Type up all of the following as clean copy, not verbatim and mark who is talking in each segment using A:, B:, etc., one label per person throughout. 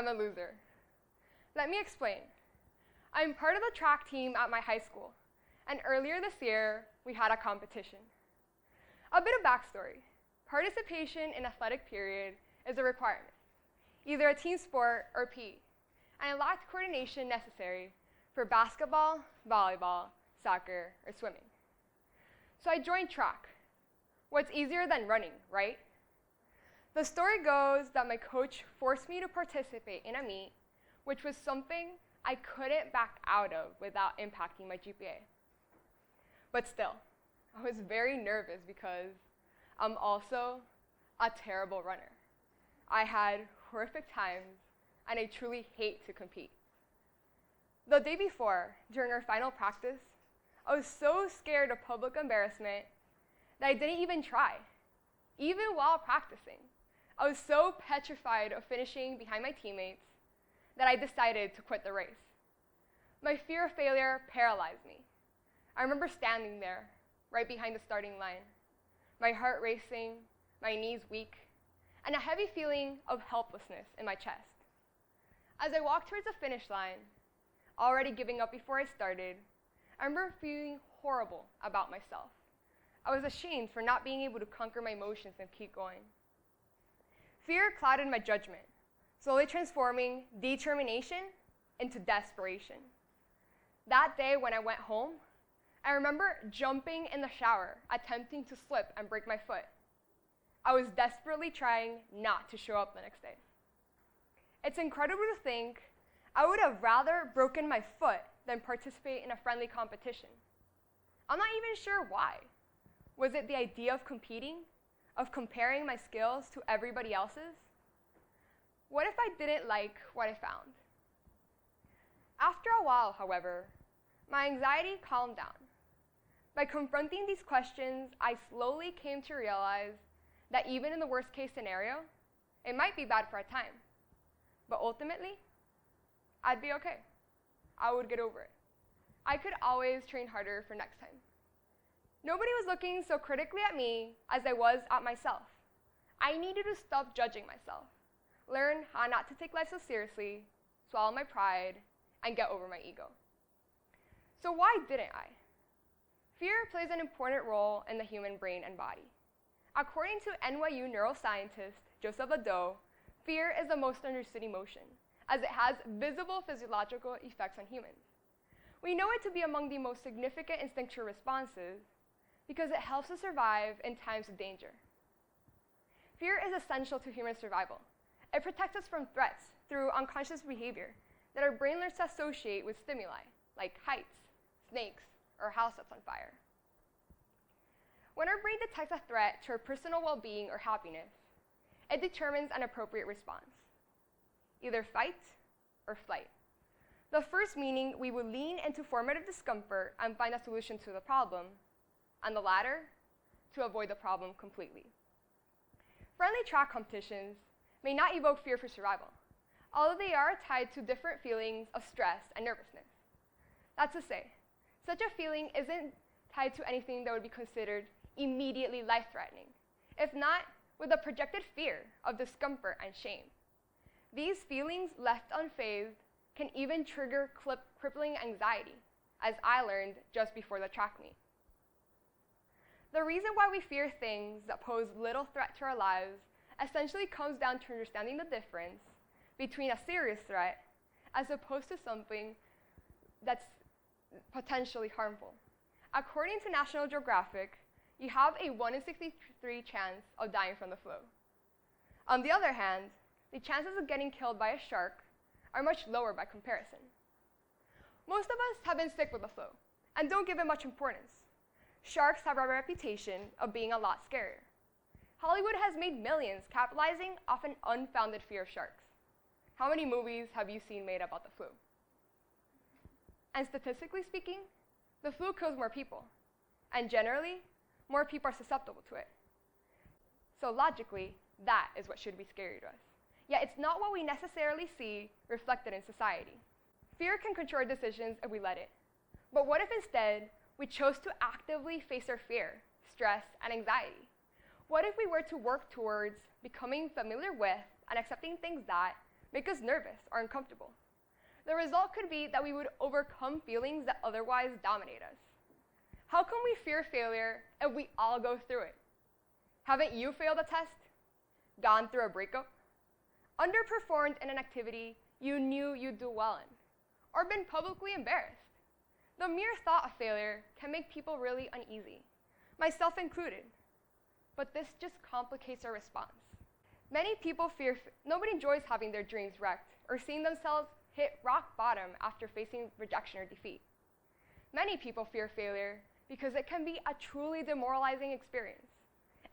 A: I'm a loser. Let me explain. I'm part of the track team at my high school, and earlier this year, we had a competition. A bit of backstory. Participation in athletic period is a requirement, either a team sport or PE, and I lacked coordination necessary for basketball, volleyball, soccer, or swimming. So I joined track. What's easier than running, right? The story goes that my coach forced me to participate in a meet, which was something I couldn't back out of without impacting my GPA. But still, I was very nervous because I'm also a terrible runner. I had horrific times, and I truly hate to compete. The day before, during our final practice, I was so scared of public embarrassment that I didn't even try, even while practicing. I was so petrified of finishing behind my teammates that I decided to quit the race. My fear of failure paralyzed me. I remember standing there, right behind the starting line, my heart racing, my knees weak, and a heavy feeling of helplessness in my chest. As I walked towards the finish line, already giving up before I started, I remember feeling horrible about myself. I was ashamed for not being able to conquer my emotions and keep going. Fear clouded my judgment, slowly transforming determination into desperation. That day when I went home, I remember jumping in the shower, attempting to slip and break my foot. I was desperately trying not to show up the next day. It's incredible to think I would have rather broken my foot than participate in a friendly competition. I'm not even sure why. Was it the idea of competing, of comparing my skills to everybody else's? What if I didn't like what I found? After a while, however, my anxiety calmed down. By confronting these questions, I slowly came to realize that even in the worst case scenario, it might be bad for a time, but ultimately, I'd be okay. I would get over it. I could always train harder for next time. Nobody was looking so critically at me as I was at myself. I needed to stop judging myself, learn how not to take life so seriously, swallow my pride, and get over my ego. So why didn't I? Fear plays an important role in the human brain and body. According to NYU neuroscientist Joseph Lado, fear is the most understood emotion, as it has visible physiological effects on humans. We know it to be among the most significant instinctual responses because it helps us survive in times of danger. Fear is essential to human survival. It protects us from threats through unconscious behavior that our brain learns to associate with stimuli, like heights, snakes, or a house that's on fire. When our brain detects a threat to our personal well-being or happiness, it determines an appropriate response, either fight or flight. The first meaning we will lean into formative discomfort and find a solution to the problem, and the latter, to avoid the problem completely. Friendly track competitions may not evoke fear for survival, although they are tied to different feelings of stress and nervousness. That's to say, such a feeling isn't tied to anything that would be considered immediately life-threatening, if not with a projected fear of discomfort and shame. These feelings left unfazed can even trigger crippling anxiety, as I learned just before the track meet. The reason why we fear things that pose little threat to our lives essentially comes down to understanding the difference between a serious threat as opposed to something that's potentially harmful. According to National Geographic, you have a 1 in 63 chance of dying from the flu. On the other hand, the chances of getting killed by a shark are much lower by comparison. Most of us have been sick with the flu and don't give it much importance. Sharks have a reputation of being a lot scarier. Hollywood has made millions capitalizing off an unfounded fear of sharks. How many movies have you seen made about the flu? And statistically speaking, the flu kills more people, and generally, more people are susceptible to it. So logically, that is what should be scary to us. Yet it's not what we necessarily see reflected in society. Fear can control our decisions if we let it. But what if instead we chose to actively face our fear, stress, and anxiety? What if we were to work towards becoming familiar with and accepting things that, make us nervous or uncomfortable. The result could be that we would overcome feelings that otherwise dominate us. How can we fear failure if we all go through it? Haven't you failed a test? Gone through a breakup? Underperformed in an activity you knew you'd do well in? Or been publicly embarrassed? The mere thought of failure can make people really uneasy, myself included. But this just complicates our response. Nobody enjoys having their dreams wrecked or seeing themselves hit rock bottom after facing rejection or defeat. Many people fear failure because it can be a truly demoralizing experience.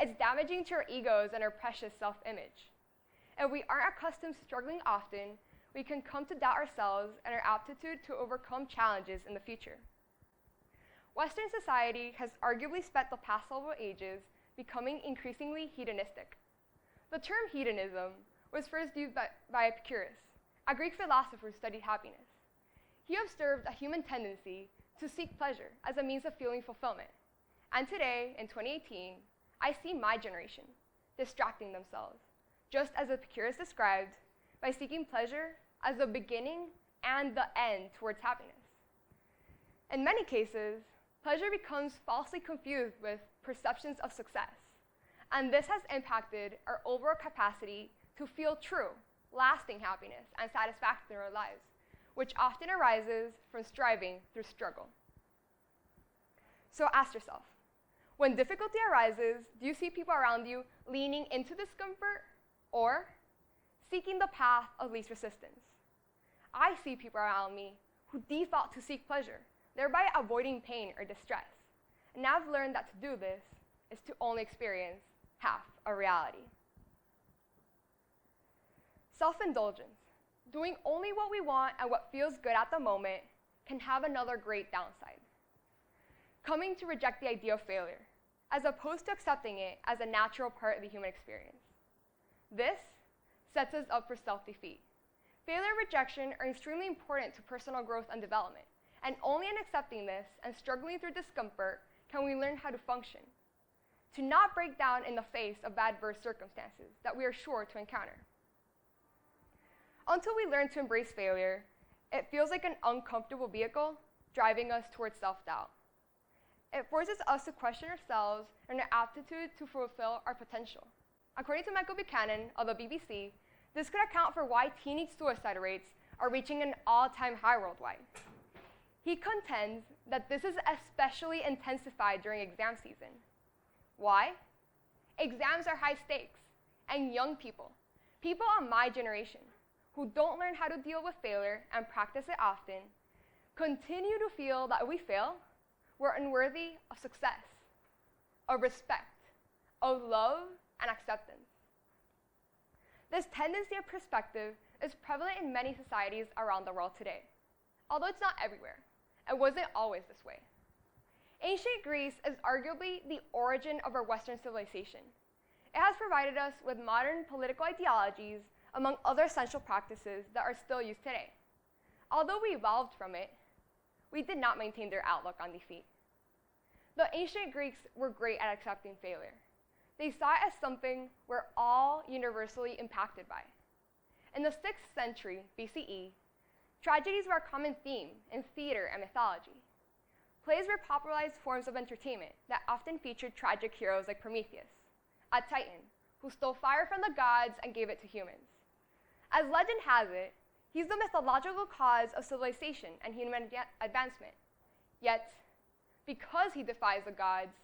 A: It's damaging to our egos and our precious self-image. If we aren't accustomed to struggling often, we can come to doubt ourselves and our aptitude to overcome challenges in the future. Western society has arguably spent the past several ages becoming increasingly hedonistic. The term hedonism was first used by Epicurus, a Greek philosopher who studied happiness. He observed a human tendency to seek pleasure as a means of feeling fulfillment. And today, in 2018, I see my generation distracting themselves, just as Epicurus described, by seeking pleasure as the beginning and the end towards happiness. In many cases, pleasure becomes falsely confused with perceptions of success, and this has impacted our overall capacity to feel true, lasting happiness and satisfaction in our lives, which often arises from striving through struggle. So ask yourself, when difficulty arises, do you see people around you leaning into discomfort or seeking the path of least resistance? I see people around me who default to seek pleasure, thereby avoiding pain or distress. And now I've learned that to do this is to only experience half a reality. Self-indulgence, doing only what we want and what feels good at the moment, can have another great downside. Coming to reject the idea of failure, as opposed to accepting it as a natural part of the human experience. This sets us up for self-defeat. Failure and rejection are extremely important to personal growth and development, and only in accepting this and struggling through discomfort can we learn how to function, to not break down in the face of adverse circumstances that we are sure to encounter. Until we learn to embrace failure, it feels like an uncomfortable vehicle driving us towards self-doubt. It forces us to question ourselves and our aptitude to fulfill our potential. According to Michael Buchanan of the BBC, this could account for why teenage suicide rates are reaching an all-time high worldwide. He contends that this is especially intensified during exam season. Why? Exams are high stakes, and young people of my generation, who don't learn how to deal with failure and practice it often, continue to feel that if we fail, we're unworthy of success, of respect, of love, and acceptance. This tendency of perspective is prevalent in many societies around the world today, although it's not everywhere. It wasn't always this way. Ancient Greece is arguably the origin of our Western civilization. It has provided us with modern political ideologies, among other essential practices that are still used today. Although we evolved from it, we did not maintain their outlook on defeat. The ancient Greeks were great at accepting failure. They saw it as something we're all universally impacted by. In the 6th century BCE, tragedies were a common theme in theater and mythology. Plays were popularized forms of entertainment that often featured tragic heroes like Prometheus, a titan who stole fire from the gods and gave it to humans. As legend has it, he's the mythological cause of civilization and human advancement. Yet, because he defies the gods,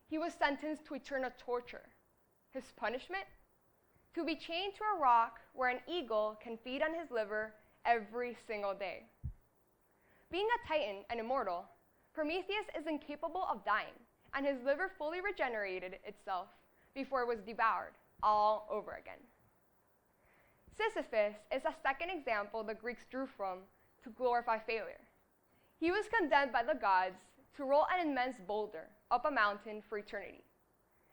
A: he was sentenced to eternal torture. His punishment? To be chained to a rock where an eagle can feed on his liver every single day. Being a titan and immortal, Prometheus is incapable of dying, and his liver fully regenerated itself before it was devoured all over again. Sisyphus is a second example the Greeks drew from to glorify failure. He was condemned by the gods to roll an immense boulder up a mountain for eternity.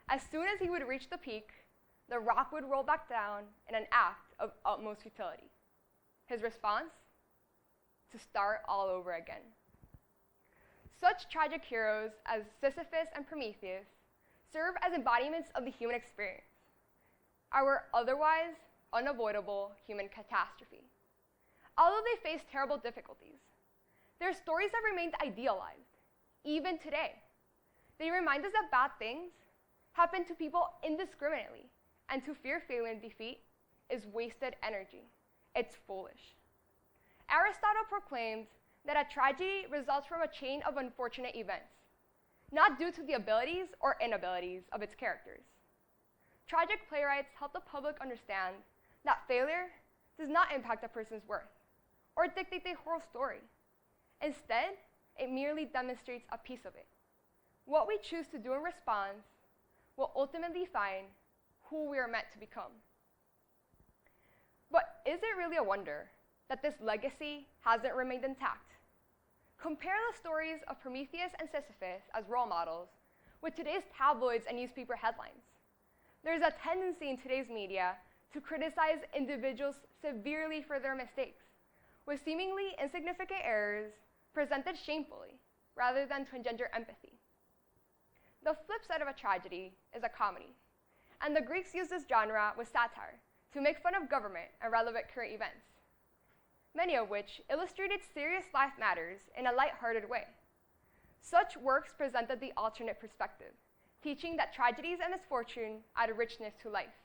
A: As soon as he would reach the peak, the rock would roll back down in an act of utmost futility. His response? To start all over again. Such tragic heroes as Sisyphus and Prometheus serve as embodiments of the human experience. Our otherwise unavoidable human catastrophe. Although they faced terrible difficulties, their stories have remained idealized, even today. They remind us that bad things happen to people indiscriminately, and to fear failure and defeat is wasted energy. It's foolish. Aristotle proclaimed that a tragedy results from a chain of unfortunate events, not due to the abilities or inabilities of its characters. Tragic playwrights help the public understand that failure does not impact a person's worth or dictate the whole story. Instead, it merely demonstrates a piece of it. What we choose to do in response will ultimately define who we are meant to become. But is it really a wonder that this legacy hasn't remained intact? Compare the stories of Prometheus and Sisyphus as role models with today's tabloids and newspaper headlines. There's a tendency in today's media to criticize individuals severely for their mistakes, with seemingly insignificant errors presented shamefully, rather than to engender empathy. The flip side of a tragedy is a comedy, and the Greeks used this genre with satire to make fun of government and relevant current events, many of which illustrated serious life matters in a lighthearted way. Such works presented the alternate perspective, teaching that tragedies and misfortune add a richness to life.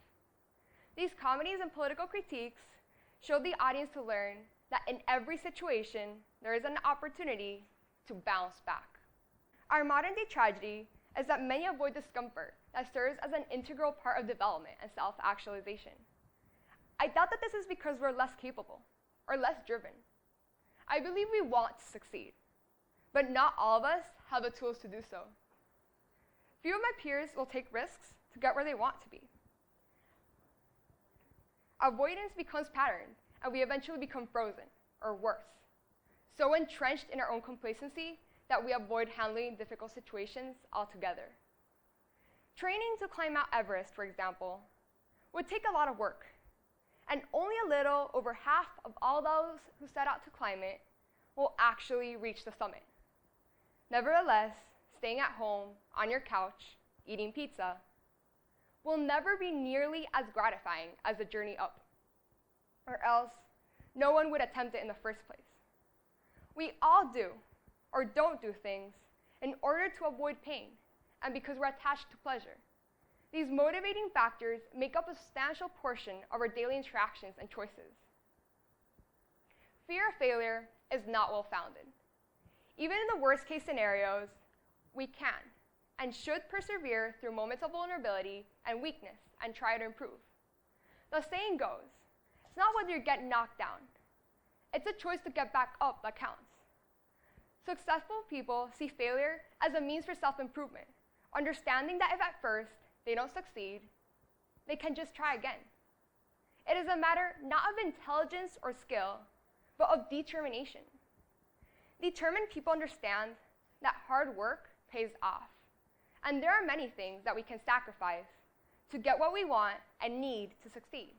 A: These comedies and political critiques showed the audience to learn that in every situation, there is an opportunity to bounce back. Our modern-day tragedy is that many avoid discomfort that serves as an integral part of development and self-actualization. I doubt that this is because we're less capable or less driven. I believe we want to succeed, but not all of us have the tools to do so. Few of my peers will take risks to get where they want to be. Avoidance becomes pattern, and we eventually become frozen, or worse, so entrenched in our own complacency that we avoid handling difficult situations altogether. Training to climb Mount Everest, for example, would take a lot of work, and only a little over half of all those who set out to climb it will actually reach the summit. Nevertheless, staying at home, on your couch, eating pizza, will never be nearly as gratifying as the journey up, or else no one would attempt it in the first place. We all do, or don't do things, in order to avoid pain, and because we're attached to pleasure. These motivating factors make up a substantial portion of our daily interactions and choices. Fear of failure is not well-founded. Even in the worst-case scenarios, we can and should persevere through moments of vulnerability and weakness and try to improve. The saying goes, it's not whether you get knocked down, it's a choice to get back up that counts. Successful people see failure as a means for self-improvement, understanding that if at first they don't succeed, they can just try again. It is a matter not of intelligence or skill, but of determination. Determined people understand that hard work pays off, and there are many things that we can sacrifice to get what we want and need to succeed.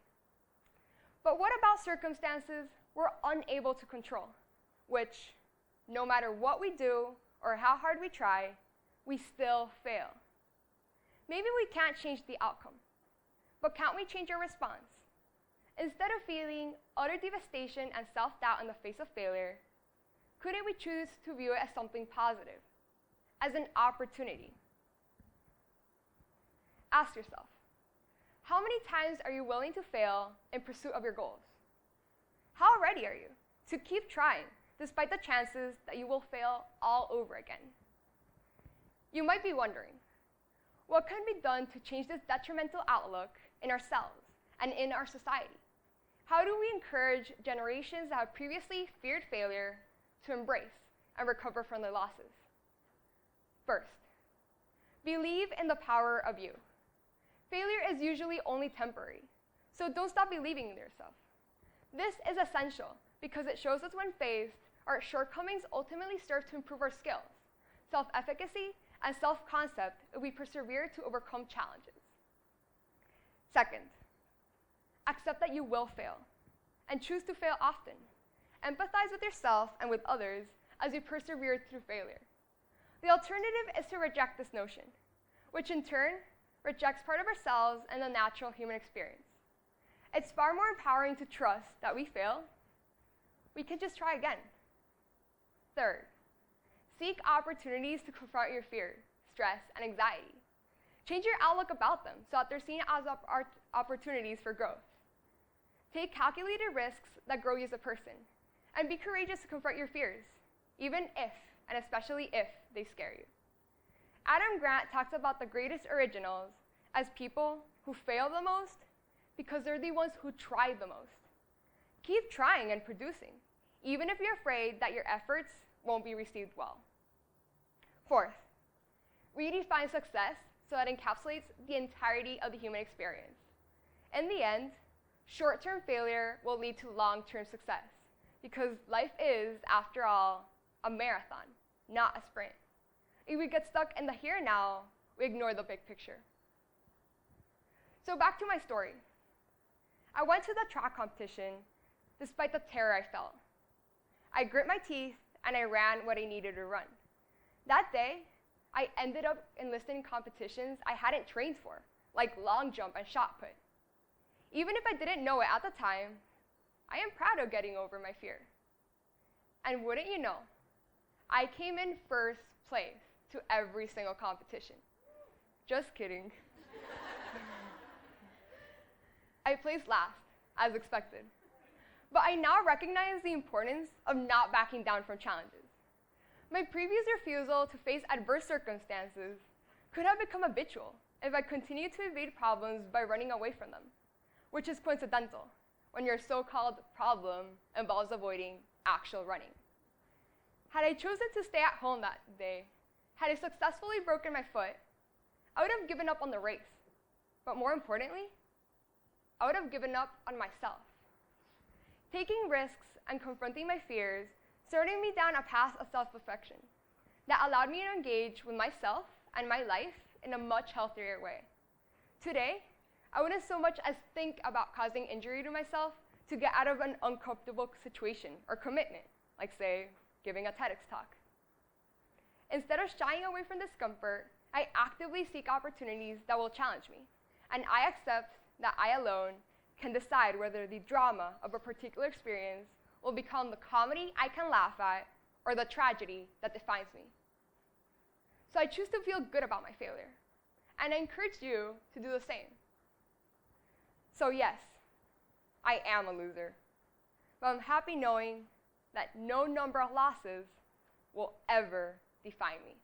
A: But what about circumstances we're unable to control, which, no matter what we do or how hard we try, we still fail? Maybe we can't change the outcome, but can't we change our response? Instead of feeling utter devastation and self-doubt in the face of failure, couldn't we choose to view it as something positive, as an opportunity? Ask yourself, how many times are you willing to fail in pursuit of your goals? How ready are you to keep trying despite the chances that you will fail all over again? You might be wondering, what can be done to change this detrimental outlook in ourselves and in our society? How do we encourage generations that have previously feared failure to embrace and recover from their losses? First, believe in the power of you. Failure is usually only temporary, so don't stop believing in yourself. This is essential because it shows us when faced, our shortcomings ultimately serve to improve our skills, self-efficacy, and self-concept if we persevere to overcome challenges. Second, accept that you will fail, and choose to fail often. Empathize with yourself and with others as you persevere through failure. The alternative is to reject this notion, which in turn rejects part of ourselves and the natural human experience. It's far more empowering to trust that we fail. We can just try again. Third, seek opportunities to confront your fear, stress, and anxiety. Change your outlook about them so that they're seen as opportunities for growth. Take calculated risks that grow you as a person, and be courageous to confront your fears, even if, and especially if, they scare you. Adam Grant talks about the greatest originals as people who fail the most because they're the ones who try the most. Keep trying and producing, even if you're afraid that your efforts won't be received well. Fourth, redefine success so that it encapsulates the entirety of the human experience. In the end, short-term failure will lead to long-term success because life is, after all, a marathon, not a sprint. If we get stuck in the here and now, we ignore the big picture. So back to my story. I went to the track competition despite the terror I felt. I grit my teeth and I ran what I needed to run. That day, I ended up enlisting in competitions I hadn't trained for, like long jump and shot put. Even if I didn't know it at the time, I am proud of getting over my fear. And wouldn't you know, I came in first place to every single competition. Just kidding. I placed last, as expected. But I now recognize the importance of not backing down from challenges. My previous refusal to face adverse circumstances could have become habitual if I continued to evade problems by running away from them, which is coincidental when your so-called problem involves avoiding actual running. Had I chosen to stay at home that day, had I successfully broken my foot, I would have given up on the race. But more importantly, I would have given up on myself. Taking risks and confronting my fears started me down a path of self-reflection that allowed me to engage with myself and my life in a much healthier way. Today, I wouldn't so much as think about causing injury to myself to get out of an uncomfortable situation or commitment, like say, giving a TEDx talk. Instead of shying away from discomfort, I actively seek opportunities that will challenge me, and I accept that I alone can decide whether the drama of a particular experience will become the comedy I can laugh at or the tragedy that defines me. So I choose to feel good about my failure, and I encourage you to do the same. So yes, I am a loser, but I'm happy knowing that no number of losses will ever define me.